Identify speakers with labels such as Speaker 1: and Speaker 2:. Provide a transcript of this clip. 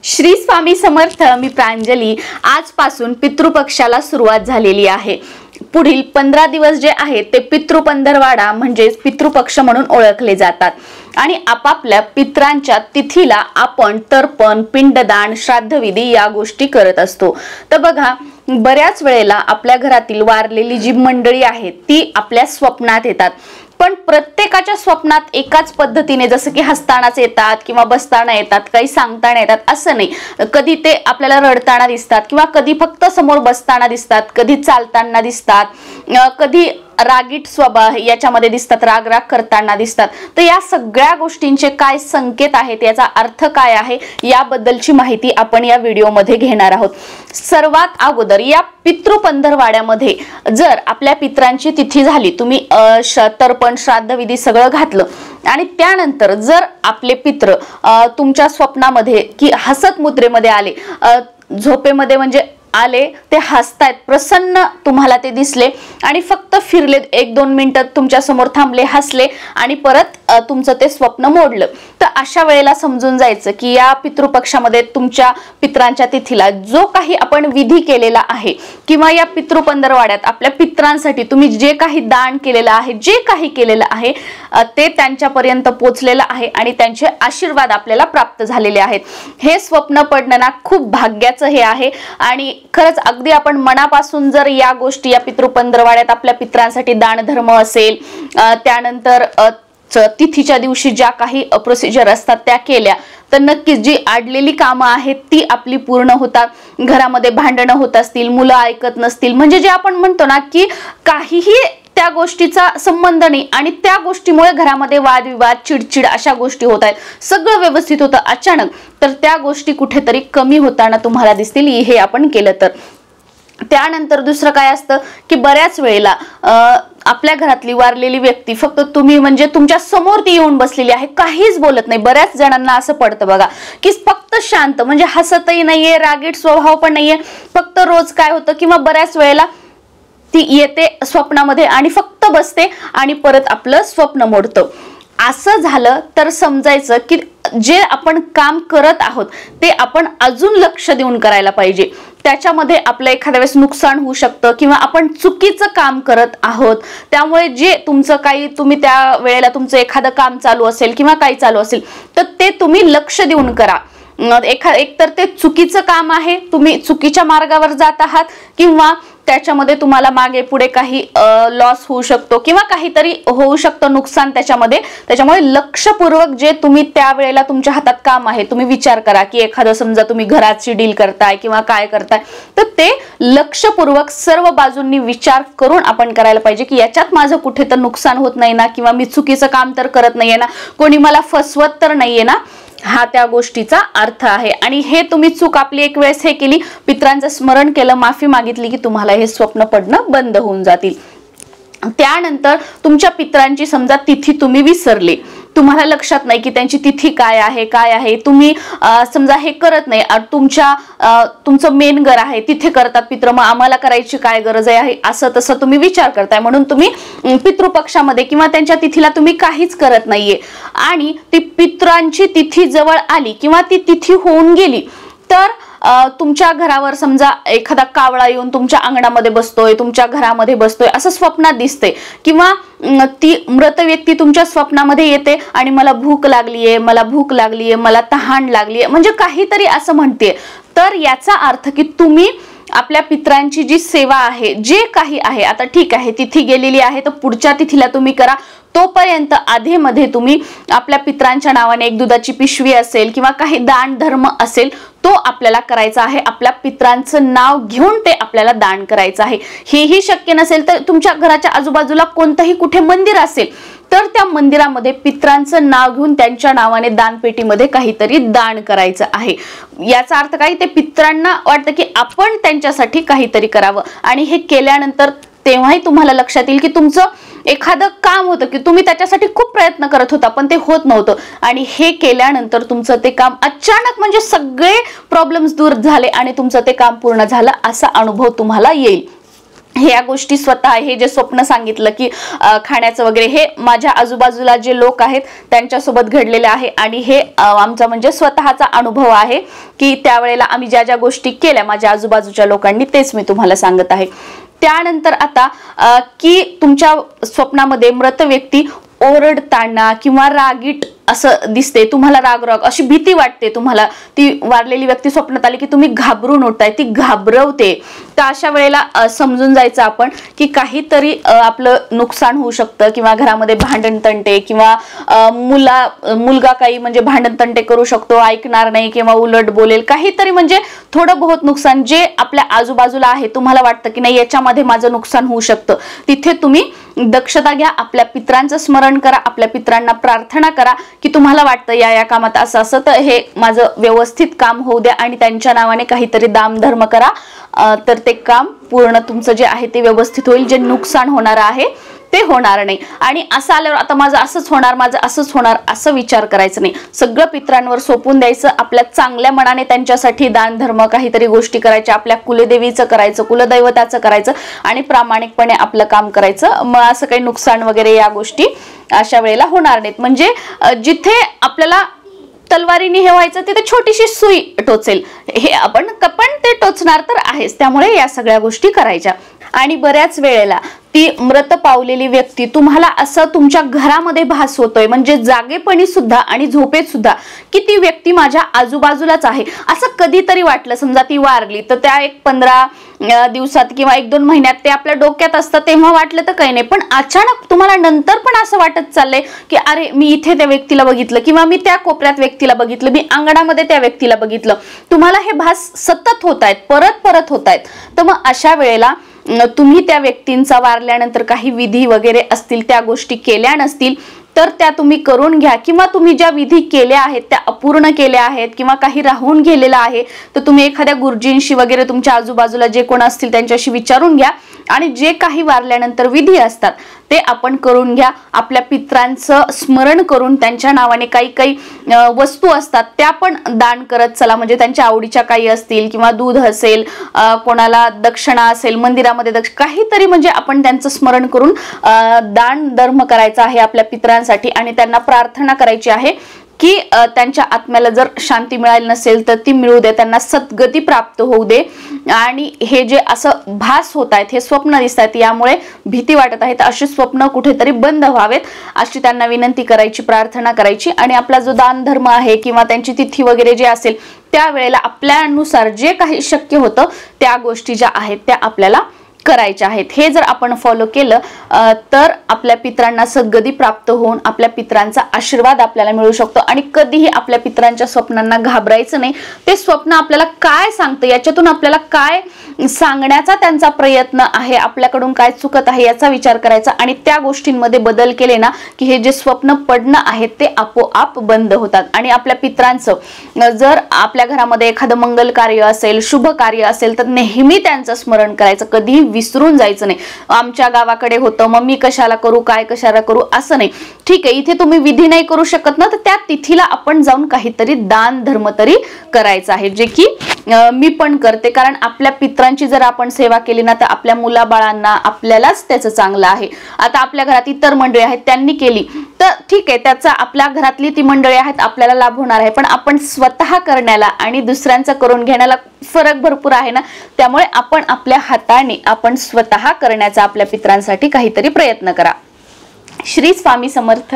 Speaker 1: श्री स्वामी समर्थ. मी प्रांजली. आजपासून पितृपक्षाला सुरुवात झालेली आहे. पुढील 15 दिवस जे आहेत ते पितृपंधरवाडा म्हणजे पितृपक्ष म्हणून ओळखले जातात आणि आपापल्या पित्रांच्या तिथीला आपण तर्पण, पिंडदान, श्राद्धविधी या गोष्टी करत असतो. तर बघा, बऱ्याच वेळेला आपल्या घरातील वारलेली जी मंडळी आहेत ती आपल्या स्वप्नात येतात, पण प्रत्येकाच्या स्वप्नात एकाच पद्धतीने जसं की हसतानाच येतात किंवा बसताना येतात, काही सांगताना येतात असं नाही. कधी ते आपल्याला रडताना दिसतात किंवा कधी फक्त समोर बसताना दिसतात, कधी चालताना दिसतात, कधी रागीट स्वभाव याच्यामध्ये दिसतात, राग करताना दिसतात. तर या सगळ्या गोष्टींचे काय संकेत आहेत, याचा अर्थ काय आहे, याबद्दलची माहिती आपण या व्हिडिओमध्ये घेणार आहोत. सर्वात अगोदर या पितृपंधरवाड्यामध्ये जर आपल्या पित्रांची तिथी झाली, तुम्ही तर्पण, श्राद्धविधी सगळं घातलं आणि त्यानंतर जर आपले पित्र तुमच्या स्वप्नामध्ये की हसत मुद्रेमध्ये आले, झोपेमध्ये म्हणजे आले, ते हसतायत, प्रसन्न तुम्हाला ते दिसले आणि फक्त फिरले, 1-2 मिनिटं तुमच्या समोर थांबले, हसले आणि परत तुमचं ते स्वप्न मोडलं, तर अशा वेळेला समजून जायचं की या पितृपक्षामध्ये तुमच्या पित्रांच्या तिथीला जो काही आपण विधी केलेला आहे किंवा या पितृपंधरवाड्यात आपल्या पित्रांसाठी तुम्ही जे काही दान केलेलं आहे, जे काही केलेलं आहे ते त्यांच्यापर्यंत पोहोचलेलं आहे आणि त्यांचे आशीर्वाद आपल्याला प्राप्त झालेले आहेत. हे स्वप्न पडणं ना खूप भाग्याचं हे आहे आणि खरंच अगदी आपण मनापासून जर या गोष्टी या पितृपंधरवाड्यात आपल्या पित्रांसाठी दानधर्म असेल, त्यानंतर तिथीच्या दिवशी ज्या काही प्रोसिजर असतात त्या केल्या, तर नक्कीच जी आडलेली कामं आहेत ती आपली पूर्ण होतात. घरामध्ये भांडणं होत असतील, मुलं ऐकत नसतील, म्हणजे जे आपण म्हणतो ना की काहीही त्या गोष्टीचा संबंध नाही आणि त्या गोष्टीमुळे घरामध्ये वादविवाद, चिडचिड अशा गोष्टी होत आहेत, सगळं व्यवस्थित होतं अचानक, तर त्या गोष्टी कुठेतरी कमी होताना तुम्हाला दिसतील हे आपण केलं तर. त्यानंतर दुसरं काय असतं की बऱ्याच वेळेला आपल्या घरातली वारलेली व्यक्ती फक्त तुम्ही म्हणजे तुमच्या समोर ती येऊन बसलेली आहे, काहीच बोलत नाही. बऱ्याच जणांना असं पडतं बघा की फक्त शांत, म्हणजे हसतही नाहीये, रागीट स्वभाव पण नाहीये, फक्त रोज काय होतं किंवा बऱ्याच वेळेला ती येते स्वप्नामध्ये आणि फक्त बसते आणि परत आपलं स्वप्न मोडतं. असं झालं तर समजायचं की जे आपण काम करत आहोत ते आपण अजून लक्ष देऊन करायला पाहिजे. त्याच्यामध्ये आपलं एखाद्या वेळेस नुकसान होऊ शकतं किंवा आपण चुकीचं काम करत आहोत, त्यामुळे जे तुमचं काही तुम्ही त्या वेळेला तुमचं एखादं काम चालू असेल किंवा काही चालू असेल तर ते तुम्ही लक्ष देऊन करा. एकतर ते चुकीचं काम आहे, तुम्ही चुकीच्या मार्गावर जात आहात किंवा त्याच्यामध्ये तुम्हाला मागे पुढे काही लॉस होऊ शकतो किंवा काहीतरी होऊ शकतं नुकसान त्याच्यामध्ये. त्याच्यामुळे लक्षपूर्वक जे तुम्ही त्यावेळेला तुमच्या हातात काम आहे तुम्ही विचार करा की एखादं समजा तुम्ही घराची डील करताय किंवा काय करताय, तर ते लक्षपूर्वक सर्व बाजूंनी विचार करून आपण करायला पाहिजे की याच्यात माझं कुठे तर नुकसान होत नाही ना, किंवा मी चुकीचं काम तर करत नाहीये ना, कोणी मला फसवत तर नाहीये ना, हा त्या गोष्टीचा अर्थ आहे. आणि हे तुम्ही चूक आपली एक वेळेस हे केली, पित्रांचं स्मरण केलं, माफी मागितली की तुम्हाला हे स्वप्न पडणं बंद होऊन जातील. त्यानंतर तुमच्या पित्रांची समजा तिथी तुम्ही विसरले, तुम्हाला लक्षात नाही की त्यांची तिथी काय आहे, तुम्ही समजा हे करत नाही, तुमचं मेन घर आहे तिथे करतात पित्र, मग आम्हाला करायची काय गरज आहे, असं तसं तुम्ही विचार करताय, म्हणून तुम्ही पितृपक्षामध्ये किंवा त्यांच्या तिथीला तुम्ही काहीच करत नाहीये आणि ती पित्रांची तिथी जवळ आली किंवा ती तिथी होऊन गेली तर तुमच्या घरावर समजा एखादा कावळा येऊन तुमच्या अंगणामध्ये बसतोय, तुमच्या घरामध्ये बसतोय, असं स्वप्नात दिसते किंवा ती मृत व्यक्ती तुमच्या स्वप्नामध्ये येते आणि मला भूक लागलीये, मला तहान लागलीये, म्हणजे काहीतरी असं म्हणते, तर याचा अर्थ की तुम्ही आपल्या पित्रांची जी सेवा आहे, जे काही आहे, आता ठीक आहे तिथी गेलेली आहे तर पुढच्या तिथीला तुम्ही करा, तोपर्यंत आधीमध्ये तुम्ही आपल्या पित्रांच्या नावाने एक दुधाची पिशवी असेल किंवा काही दान धर्म असेल तो आपल्याला करायचा आहे. आपल्या पित्रांचं नाव घेऊन ते आपल्याला दान करायचं आहे. हेही शक्य नसेल तर तुमच्या घराच्या आजूबाजूला कोणतंही कुठे मंदिर असेल तर त्या मंदिरामध्ये पित्रांचं नाव घेऊन त्यांच्या नावाने दानपेटीमध्ये काहीतरी दान करायचं आहे. याचा अर्थ काय, ते पित्रांना वाटतं की आपण त्यांच्यासाठी काहीतरी करावं आणि हे केल्यानंतर तेव्हाही तुम्हाला लक्षात येईल की तुमचं एखादं काम होतं की तुम्ही त्याच्यासाठी खूप प्रयत्न करत होता पण ते होत नव्हतं आणि हे केल्यानंतर तुमचं ते काम अचानक म्हणजे सगळे प्रॉब्लेम्स दूर झाले आणि तुमचं ते काम पूर्ण झालं, असा अनुभव तुम्हाला येईल. ह्या गोष्टी स्वतः हे जे स्वप्न सांगितलं की खाण्याचं वगैरे, हे माझ्या आजूबाजूला जे लोक आहेत त्यांच्यासोबत घडलेले आहे आणि हे आमचा म्हणजे स्वतःचा अनुभव आहे की त्यावेळेला आम्ही ज्या ज्या गोष्टी केल्या माझ्या आजूबाजूच्या लोकांनी, तेच मी तुम्हाला सांगत आहे. त्यानंतर आता की तुमच्या स्वप्नामध्ये मृत व्यक्ती ओरडताना किंवा रागीट असं दिसते, तुम्हाला राग अशी भीती वाटते, तुम्हाला ती वारलेली व्यक्ती स्वप्नात आली की तुम्ही घाबरून उठताय, ती घाबरवते, तर अशा वेळेला समजून जायचं आपण की काहीतरी आपलं नुकसान होऊ शकतं किंवा घरामध्ये भांडण तंटे किंवा मुलगा काही म्हणजे भांडण तंटे करू शकतो, ऐकणार नाही किंवा उलट बोलेल, काहीतरी म्हणजे थोडं बहुत नुकसान जे आपल्या आजूबाजूला आहे, तुम्हाला वाटतं की नाही याच्यामध्ये माझं नुकसान होऊ शकतं, तिथे तुम्ही दक्षता घ्या, आपल्या पित्रांचं स्मरण करा, आपल्या पित्रांना प्रार्थना करा की तुम्हाला वाटतं या कामात असं असं, तर हे माझं व्यवस्थित काम होऊ द्या आणि त्यांच्या नावाने काहीतरी दान धर्म करा, तर ते काम पूर्ण तुमचं जे आहे ते व्यवस्थित होईल, जे नुकसान होणार आहे ते होणार नाही. आणि असं आल्यावर आता माझं असंच होणार असं विचार करायचं नाही, सगळं पित्रांवर सोपून द्यायचं, आपल्या चांगल्या मनाने त्यांच्यासाठी दान धर्म काहीतरी गोष्टी करायच्या, आपल्या कुलदेवीचं करायचं, कुलदैवताचं करायचं आणि प्रामाणिकपणे आपलं काम करायचं. मग असं काही नुकसान वगैरे या गोष्टी अशा वेळेला होणार नाहीत. म्हणजे जिथे आपल्याला तलवारीने हे व्हायचं तिथे छोटीशी सुई टोचेल, हे आपण ते टोचणार तर आहेच, त्यामुळे या सगळ्या गोष्टी करायच्या. आणि बऱ्याच वेळेला ती मृत पावलेली व्यक्ती तुम्हाला असं तुमच्या घरामध्ये भास होतोय, म्हणजे जागेपणी सुद्धा आणि झोपेत सुद्धा की ती व्यक्ती माझ्या आजूबाजूलाच आहे असं कधीतरी वाटलं. समजा ती वारली तर त्या 15 दिवसात किंवा 1-2 महिन्यात ते आपल्या डोक्यात असतं, तेव्हा वाटलं तर काही नाही, पण अचानक तुम्हाला नंतर पण असं वाटत चाललंय की अरे मी इथे त्या व्यक्तीला बघितलं किंवा मी त्या कोपऱ्यात व्यक्तीला बघितलं, मी अंगणामध्ये त्या व्यक्तीला बघितलं, तुम्हाला हे भास सतत होत आहेत, परत होत आहेत. तर मग अशा वेळेला तुम्ही त्या व्यक्तींचा वारल्यानंतर काही विधी वगैरे असतील, त्या गोष्टी केल्या नसतील तर त्या तुम्ही करून घ्या, किंवा तुम्ही ज्या विधी केल्या आहेत त्या अपूर्ण केल्या आहेत किंवा काही राहून गेलेला आहे तर तुम्ही एखाद्या गुरुजींशी वगैरे तुमच्या आजूबाजूला जे कोण असतील त्यांच्याशी विचारून घ्या आणि जे काही वारल्यानंतर विधी असतात ते आपण करून घ्या. आपल्या पित्रांचं स्मरण करून त्यांच्या नावाने काही वस्तू असतात त्या पण दान करत चला, म्हणजे त्यांच्या आवडीच्या काही असतील किंवा दूध असेल, कोणाला दक्षिणा असेल, मंदिरामध्ये काहीतरी, म्हणजे आपण त्यांचं स्मरण करून दान धर्म करायचा आहे आपल्या पित्रांसाठी आणि त्यांना प्रार्थना करायची आहे की त्यांच्या आत्म्याला जर शांती मिळाली नसेल तर ती मिळू दे, त्यांना सद्गती प्राप्त होऊ दे. आणि हे जे असं भास होत आहेत, हे स्वप्न दिसत आहेत, यामुळे भीती वाटत आहे, तर अशी स्वप्न कुठेतरी बंद व्हावेत अशी त्यांना विनंती करायची, प्रार्थना करायची. आणि आपला जो दान धर्म आहे किंवा त्यांची तिथी वगैरे जे असेल त्यावेळेला आपल्यानुसार जे काही शक्य होतं त्या गोष्टी ज्या आहेत त्या आपल्याला करायचे आहेत. हे जर आपण फॉलो केलं तर आपल्या पित्रांना सद्गती प्राप्त होऊन आपल्या पित्रांचा आशीर्वाद आपल्याला मिळू शकतो. आणि कधीही आपल्या पित्रांच्या स्वप्नांना घाबरायचं नाही. ते स्वप्न आपल्याला काय सांगतं, याच्यातून आपल्याला काय सांगण्याचा त्यांचा प्रयत्न आहे, आपल्याकडून काय चुकत आहे याचा विचार करायचा आणि त्या गोष्टींमध्ये बदल केले ना की हे जे स्वप्न पडणं आहेत ते आपोआप बंद होतात. आणि आपल्या पित्रांचं जर आपल्या घरामध्ये एखादं मंगल कार्य असेल, शुभ कार्य असेल तर नेहमी त्यांचं स्मरण करायचं, कधी विसरून जायचं नाही. आमच्या गावाकडे होतं मग मी कशाला करू, काय कशाला करू असं नाही. ठीक आहे, इथे तुम्ही विधी नाही करू शकत ना, तर त्या तिथीला आपण जाऊन काहीतरी दान धर्म तरी करायचं आहे, जे की मी पण करते. कारण आपल्या पित्रांची जर आपण सेवा केली ना तर आपल्या मुलाबाळांना आपल्यालाच त्याचं चांगलं आहे. आता आपल्या घरात इतर मंडळी आहेत त्यांनी केली तर ठीक आहे, त्याचा आपल्या घरातली ती मंडळी आहेत आपल्याला लाभ होणार आहे, पण आपण स्वतः करण्याला आणि दुसऱ्यांचा करून घेण्याला फरक भरपूर आहे ना. त्यामुळे आपण आपल्या हाताने आपण स्वतः करण्याचा आपल्या पित्रांसाठी काहीतरी प्रयत्न करा. श्री स्वामी समर्थ.